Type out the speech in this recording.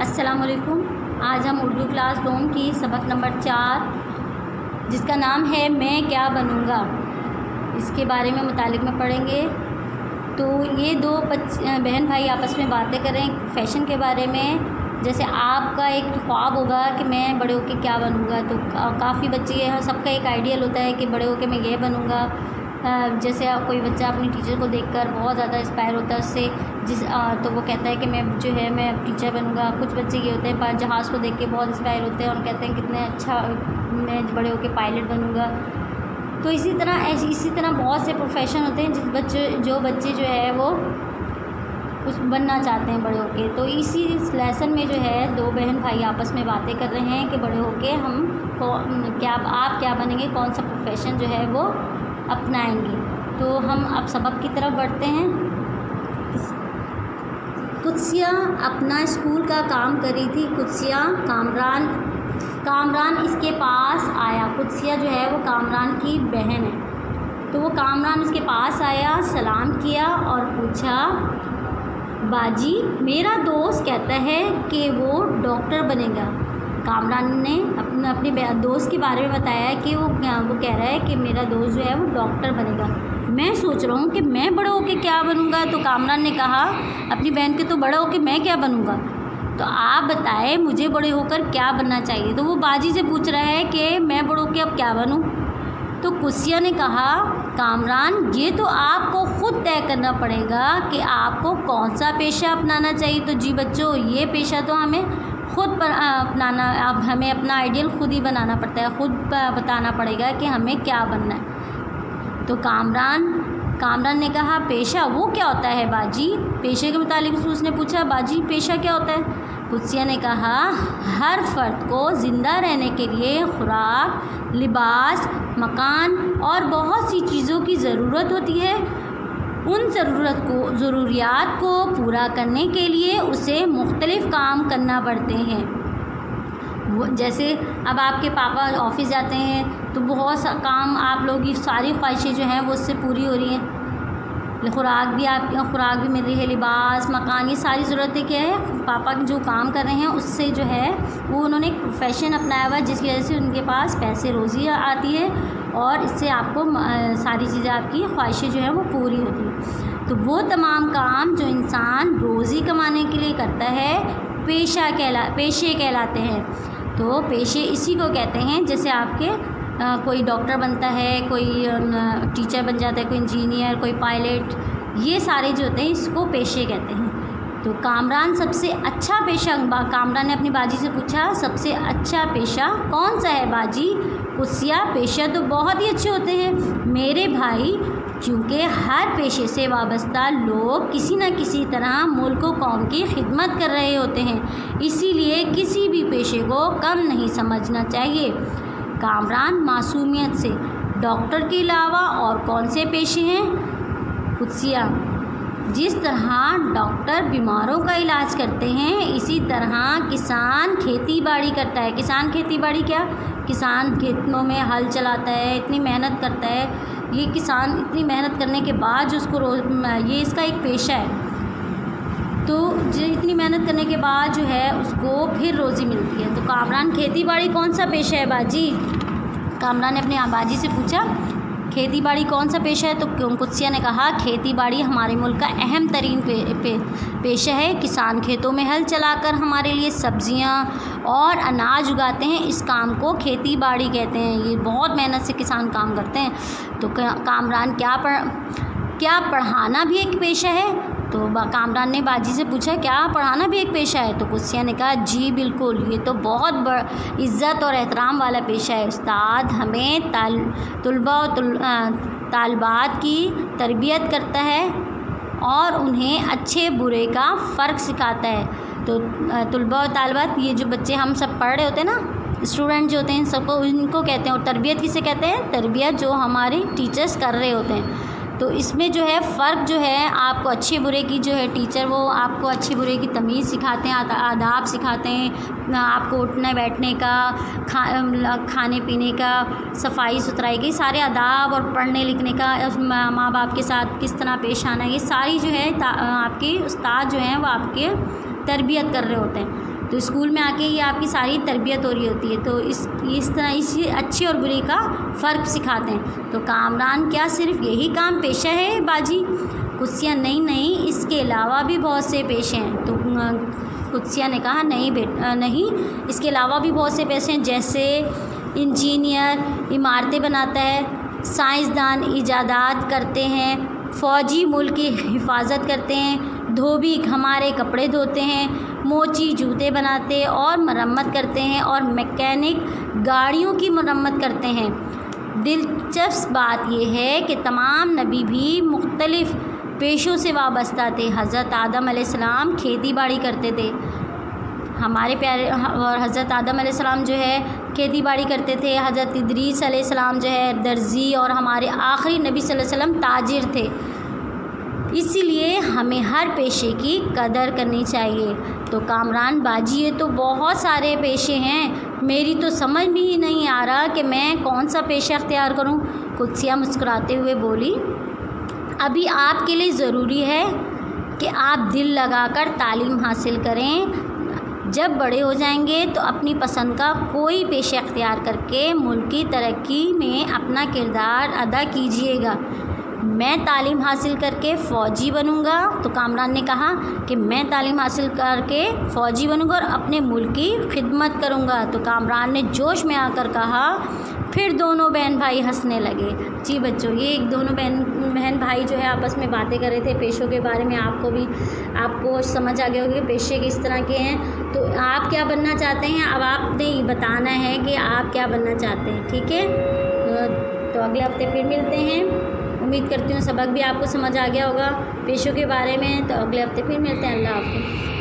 السلام علیکم۔ آج ہم اردو کلاس دوم کی سبق نمبر 4 جس کا نام ہے میں کیا بنوں گا، اس کے بارے میں متعلق میں پڑھیں گے۔ تو یہ دو بہن بھائی آپس میں باتیں کر رہے ہیں فیشن کے بارے میں۔ جیسے آپ کا ایک خواب ہوگا کہ میں بڑے ہو کے کیا بنوں گا، تو کافی بچے سب کا ایک آئیڈیل ہوتا ہے کہ بڑے ہو کے میں یہ بنوں گا۔ جیسے کوئی بچہ اپنی ٹیچر کو دیکھ کر بہت زیادہ انسپائر ہوتا ہے اس سے، تو وہ کہتا ہے کہ میں میں ٹیچر بنوں گا۔ کچھ بچے یہ ہوتے ہیں جہاز کو دیکھ کے بہت انسپائر ہوتے ہیں اور کہتے ہیں کتنے اچھا میں بڑے ہو کے پائلٹ بنوں گا۔ تو اسی طرح بہت سے پروفیشن ہوتے ہیں جو بچے جو ہے وہ کچھ بننا چاہتے ہیں بڑے ہو کے۔ تو اسی لیسن میں جو ہے دو بہن بھائی آپس میں باتیں کر رہے ہیں کہ بڑے ہو کے آپ کیا بنیں گے، کون سا پروفیشن جو ہے وہ اپنائیں گے۔ تو ہم اب سبق کی طرف بڑھتے ہیں۔ قدسیہ اپنا اسکول کا کام کر رہی تھی۔ قدسیہ کامران اس کے پاس آیا۔ قدسیہ جو ہے وہ کامران کی بہن ہے۔ تو وہ کامران اس کے پاس آیا، سلام کیا اور پوچھا، باجی میرا دوست کہتا ہے کہ وہ ڈاکٹر بنے گا۔ کامران نے اپنے دوست کے بارے میں بتایا کہ وہ کہہ رہا ہے کہ میرا دوست جو ہے وہ ڈاکٹر بنے گا۔ میں سوچ رہا ہوں کہ میں بڑا ہو کے کیا بنوں گا۔ تو کامران نے کہا اپنی بہن کے، تو بڑا ہو کے میں کیا بنوں گا، تو آپ بتائیں مجھے بڑے ہو کر کیا بننا چاہیے۔ تو وہ باجی سے پوچھ رہا ہے کہ میں بڑا ہو کے اب کیا بنوں۔ تو قدسیہ نے کہا کامران یہ تو آپ کو خود طے کرنا پڑے گا کہ آپ کو کون سا پیشہ اپنانا چاہیے۔ تو جی بچوں، یہ پیشہ تو ہمیں خود پر اپنانا، اب ہمیں اپنا آئیڈیل خود ہی بنانا پڑتا ہے، خود بتانا پڑے گا کہ ہمیں کیا بننا ہے۔ تو کامران نے کہا پیشہ وہ کیا ہوتا ہے باجی؟ پیشے کے متعلق اس نے پوچھا، باجی پیشہ کیا ہوتا ہے؟ قدسیہ نے کہا ہر فرد کو زندہ رہنے کے لیے خوراک، لباس، مکان اور بہت سی چیزوں کی ضرورت ہوتی ہے۔ ان ضروریات کو پورا کرنے کے لیے اسے مختلف کام کرنا پڑتے ہیں۔ جیسے اب آپ کے پاپا آفس جاتے ہیں تو بہت سا کام، آپ لوگوں کی ساری خواہشیں جو ہیں وہ اس سے پوری ہو رہی ہیں۔ خوراک بھی مل رہی ہے، لباس، مکان، یہ ساری ضرورتیں کیا ہے، پاپا جو کام کر رہے ہیں اس سے جو ہے وہ انہوں نے ایک پروفیشن اپنایا ہوا ہے جس کی وجہ سے ان کے پاس پیسے روزی آتی ہے اور اس سے آپ کو ساری چیزیں، آپ کی خواہشیں جو ہیں وہ پوری ہوتی ہیں۔ تو وہ تمام کام جو انسان روزی کمانے کے لیے کرتا ہے پیشے کہلاتے ہیں۔ تو پیشے اسی کو کہتے ہیں، جیسے آپ کے کوئی ڈاکٹر بنتا ہے، کوئی ٹیچر بن جاتا ہے، کوئی انجینئر، کوئی پائلٹ، یہ سارے جو ہوتے ہیں اس کو پیشے کہتے ہیں۔ تو کامران نے اپنی باجی سے پوچھا سب سے اچھا پیشہ کون سا ہے باجی؟ قدسیہ پیشہ تو بہت ہی اچھے ہوتے ہیں میرے بھائی، کیونکہ ہر پیشے سے وابستہ لوگ کسی نہ کسی طرح ملک و قوم کی خدمت کر رہے ہوتے ہیں، اسی لیے کسی بھی پیشے کو کم نہیں سمجھنا چاہیے۔ کامران معصومیت سے، ڈاکٹر کے علاوہ اور کون سے پیشے ہیں؟ قدسیہ جس طرح ڈاکٹر بیماروں کا علاج کرتے ہیں اسی طرح کسان کھیتی باڑی کرتا ہے۔ کسان کھیتی باڑی کیا؟ کسان کھیتوں میں ہل چلاتا ہے، اتنی محنت کرتا ہے، یہ کسان اتنی محنت کرنے کے بعد جو اس کو یہ اس کا ایک پیشہ ہے، تو اتنی محنت کرنے کے بعد جو ہے اس کو پھر روزی ملتی ہے۔ تو کامران کھیتی باڑی کون سا پیشہ ہے باجی؟ کامران نے اپنے باجی سے پوچھا کھیتی باڑی کون سا پیشہ ہے؟ تو قدسیہ نے کہا کھیتی باڑی ہمارے ملک کا اہم ترین پیشہ ہے۔ کسان کھیتوں میں ہل چلا کر ہمارے لیے سبزیاں اور اناج اگاتے ہیں، اس کام کو کھیتی باڑی کہتے ہیں۔ یہ بہت محنت سے کسان کام کرتے ہیں۔ تو کامران کیا پڑھانا بھی ایک پیشہ ہے؟ تو کامران نے باجی سے پوچھا کیا پڑھانا بھی ایک پیشہ ہے؟ تو قدسیہ نے کہا جی بالکل، یہ تو بہت عزت اور احترام والا پیشہ ہے۔ استاد ہمیں طلباء و طالبات کی تربیت کرتا ہے اور انہیں اچھے برے کا فرق سکھاتا ہے۔ تو طلباء و طالبات، یہ جو بچے ہم سب پڑھ رہے ہوتے ہیں نا، اسٹوڈنٹ جو ہوتے ہیں، سب کو ان کو کہتے ہیں۔ اور تربیت کسے کہتے ہیں؟ تربیت جو ہمارے ٹیچرز کر رہے ہوتے ہیں۔ تو اس میں جو ہے فرق جو ہے، آپ کو اچھے برے کی جو ہے ٹیچر وہ آپ کو اچھے برے کی تمیز سکھاتے ہیں، آداب سکھاتے ہیں، آپ کو اٹھنے بیٹھنے کا، کھانے پینے کا، صفائی ستھرائی کی سارے آداب، اور پڑھنے لکھنے کا، ماں باپ کے ساتھ کس طرح پیش آنا، یہ ساری جو ہے آپ کے استاد جو ہیں وہ آپ کے تربیت کر رہے ہوتے ہیں۔ تو اسکول میں آ کے یہ آپ کی ساری تربیت ہو رہی ہوتی ہے، تو اس طرح اسی اچھی اور بری کا فرق سکھاتے ہیں۔ تو کامران کیا صرف یہی کام پیشہ ہے باجی؟ قدسیہ نہیں، اس کے علاوہ بھی بہت سے پیشے ہیں۔ تو قدسیہ نے کہا نہیں، اس کے علاوہ بھی بہت سے پیشے ہیں، جیسے انجینئر عمارتیں بناتا ہے، سائنسدان ایجادات کرتے ہیں، فوجی ملک کی حفاظت کرتے ہیں، دھوبی ہمارے کپڑے دھوتے ہیں، موچی جوتے بناتے اور مرمت کرتے ہیں، اور میکینک گاڑیوں کی مرمت کرتے ہیں۔ دلچسپ بات یہ ہے کہ تمام نبی بھی مختلف پیشوں سے وابستہ تھے۔ حضرت آدم علیہ السلام کھیتی باڑی کرتے تھے، ہمارے پیارے، اور حضرت آدم علیہ السلام جو ہے کھیتی باڑی کرتے تھے۔ حضرت ادریس علیہ السلام جو ہے درزی، اور ہمارے آخری نبی صلی اللہ علیہ وسلم تاجر تھے۔ اسی لیے ہمیں ہر پیشے کی قدر کرنی چاہیے۔ تو کامران باجی یہ تو بہت سارے پیشے ہیں، میری تو سمجھ بھی نہیں آ رہا کہ میں کون سا پیشہ اختیار کروں۔ قدسیہ مسکراتے ہوئے بولی، ابھی آپ کے لیے ضروری ہے کہ آپ دل لگا کر تعلیم حاصل کریں، جب بڑے ہو جائیں گے تو اپنی پسند کا کوئی پیشہ اختیار کر کے ملک کی ترقی میں اپنا کردار ادا کیجیے گا۔ میں تعلیم حاصل کر کے فوجی بنوں گا۔ تو کامران نے کہا کہ میں تعلیم حاصل کر کے فوجی بنوں گا اور اپنے ملک کی خدمت کروں گا۔ تو کامران نے جوش میں آ کر کہا، پھر دونوں بہن بھائی ہنسنے لگے۔ جی بچوں، یہ دونوں بہن بھائی جو ہے آپس میں باتیں کر رہے تھے پیشوں کے بارے میں۔ آپ کو سمجھ آ گیا ہوگا کہ پیشے کس طرح کے ہیں۔ تو آپ کیا بننا چاہتے ہیں، اب آپ نے یہ بتانا ہے کہ آپ کیا بننا چاہتے ہیں، ٹھیک ہے؟ تو اگلے ہفتے پھر ملتے ہیں۔ امید کرتی ہوں سبق بھی آپ کو سمجھ آ گیا ہوگا پیشوں کے بارے میں۔ تو اگلے ہفتے پھر ملتے ہیں۔ اللہ حافظ۔